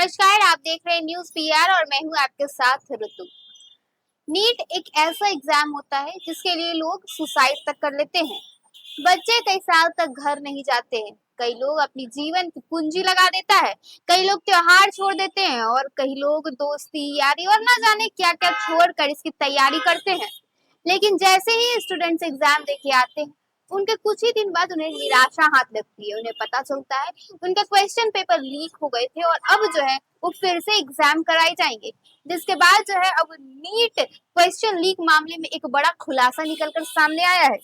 नमस्कार, आप देख रहे हैं न्यूज़ पीआर और मैं हूं आपके साथ ऋतु। नीट एक ऐसा एग्जाम होता है जिसके लिए लोग सुसाइड तक कर लेते हैं। बच्चे कई साल तक घर नहीं जाते हैं, कई लोग अपनी जीवन की पूंजी लगा देता है, कई लोग त्योहार छोड़ देते हैं और कई लोग दोस्ती यारी और ना जाने क्या क्या छोड़कर इसकी तैयारी करते हैं। लेकिन जैसे ही स्टूडेंट्स एग्जाम देके आते हैं, उनके कुछ ही दिन बाद उन्हें निराशा हाथ लगती है। उन्हें पता चलता है उनके क्वेश्चन पेपर लीक हो गए थे और अब जो है वो फिर से एग्जाम कराए जाएंगे, जिसके बाद जो है अब नीट क्वेश्चन लीक मामले में एक बड़ा खुलासा निकलकर सामने आया है।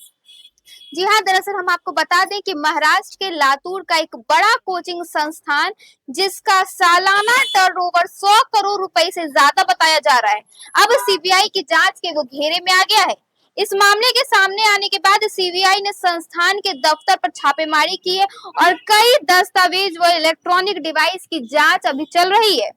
जी हाँ, दरअसल हम आपको बता दें कि महाराष्ट्र के लातूर का एक बड़ा कोचिंग संस्थान, जिसका सालाना टर्नओवर 100 करोड़ रुपए से ज्यादा बताया जा रहा है, अब सीबीआई की जांच के वो घेरे में आ गया है। इस मामले के सामने आने के बाद सीबीआई ने संस्थान के दफ्तर पर छापेमारी की है और कई दस्तावेज व इलेक्ट्रॉनिक डिवाइस की जांच अभी चल रही है।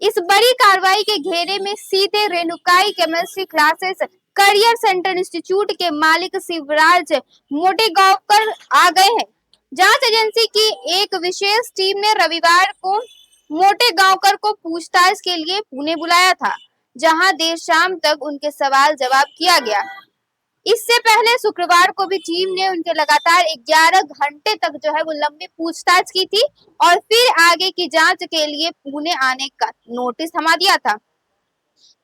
इस बड़ी कार्रवाई के घेरे में सीधे Renukai chemistry classes career centre institute के मालिक शिवराज मोटेगांवकर आ गए हैं। जांच एजेंसी की एक विशेष टीम ने रविवार को मोटेगांवकर को पूछताछ के लिए पुणे बुलाया था, जहां देर शाम तक उनके सवाल जवाब किया गया। इससे पहले शुक्रवार को भी टीम ने उनके लगातार 11 घंटे तक जो है वो लंबी पूछताछ की थी और फिर आगे की जांच के लिए पुणे आने का नोटिस थमा दिया था।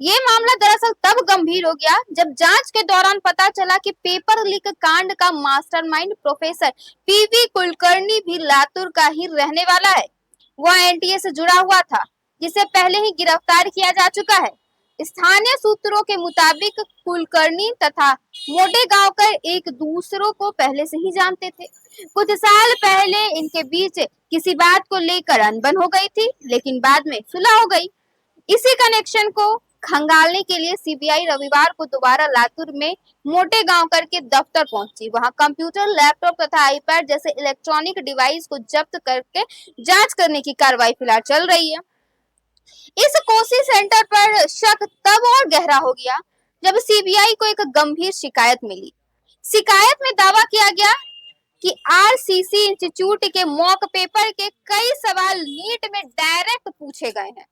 ये मामला दरअसल तब गंभीर हो गया जब जांच के दौरान पता चला कि पेपर लीक कांड का मास्टरमाइंड प्रोफेसर पीवी कुलकर्णी भी लातूर का ही रहने वाला है। वह एनटीए से जुड़ा हुआ था, जिसे पहले ही गिरफ्तार किया जा चुका है। स्थानीय सूत्रों के मुताबिक कुलकर्णी तथा मोटेगांवकर एक दूसरों को पहले से ही जानते थे। कुछ साल पहले इनके बीच किसी बात को लेकर अनबन हो गई थी, लेकिन बाद में सुलह हो गई। इसी कनेक्शन को खंगालने के लिए सीबीआई रविवार को दोबारा लातूर में मोटेगांवकर के दफ्तर पहुंची। वहां कंप्यूटर, लैपटॉप तथा आईपैड जैसे इलेक्ट्रॉनिक डिवाइस को जब्त करके जांच करने की कार्रवाई फिलहाल चल रही है। इस कोसी सेंटर पर शक तब और गहरा हो गया जब सीबीआई को एक गंभीर शिकायत मिली। शिकायत में दावा किया गया कि आरसीसी इंस्टीट्यूट के मॉक पेपर के कई सवाल नीट में डायरेक्ट पूछे गए हैं।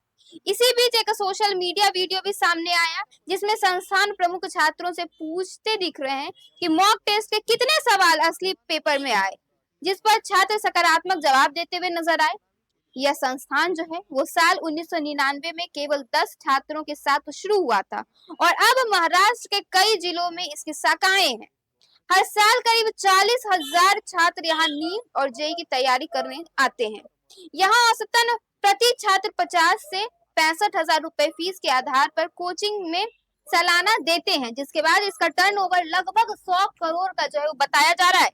इसी बीच एक सोशल मीडिया वीडियो भी सामने आया, जिसमें संस्थान प्रमुख छात्रों से पूछते दिख रहे हैं कि मॉक टेस्ट के कितने सवाल असली पेपर में आए, जिस पर छात्र सकारात्मक जवाब देते हुए नजर आए। यह संस्थान जो है वो साल 1999 में केवल 10 छात्रों के साथ शुरू हुआ था और अब महाराष्ट्र के कई जिलों में इसकी शाखाएं हैं। हर साल करीब 40,000 छात्र यहाँ नीट और जेईई की तैयारी करने आते हैं। यहाँ औसतन प्रति छात्र 50 से 65,000 रुपए फीस के आधार पर कोचिंग में सालाना देते हैं, जिसके बाद इसका टर्नओवर लगभग 100 करोड़ का जो है वो बताया जा रहा है।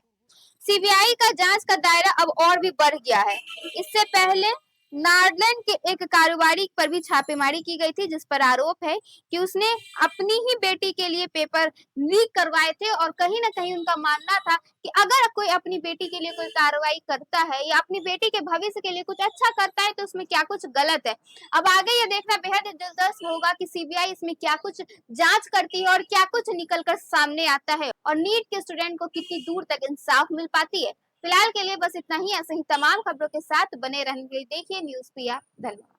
सीबीआई का जांच का दायरा अब और भी बढ़ गया है। इससे पहले नागालैंड के एक कारोबारी पर भी छापेमारी की गई थी, जिस पर आरोप है कि उसने अपनी ही बेटी के लिए पेपर लीक करवाए थे और कहीं ना कहीं उनका मानना था कि अगर कोई अपनी बेटी के लिए कोई कार्रवाई करता है या अपनी बेटी के भविष्य के लिए कुछ अच्छा करता है तो उसमें क्या कुछ गलत है। अब आगे ये देखना बेहद दिलचस्प होगा कि सीबीआई इसमें क्या कुछ जांच करती है और क्या कुछ निकल कर सामने आता है और नीट के स्टूडेंट को कितनी दूर तक इंसाफ मिल पाती है। फिलहाल के लिए बस इतना ही। ऐसे ही तमाम खबरों के साथ बने रहने के लिए देखिए न्यूज़ पीआर। धन्यवाद।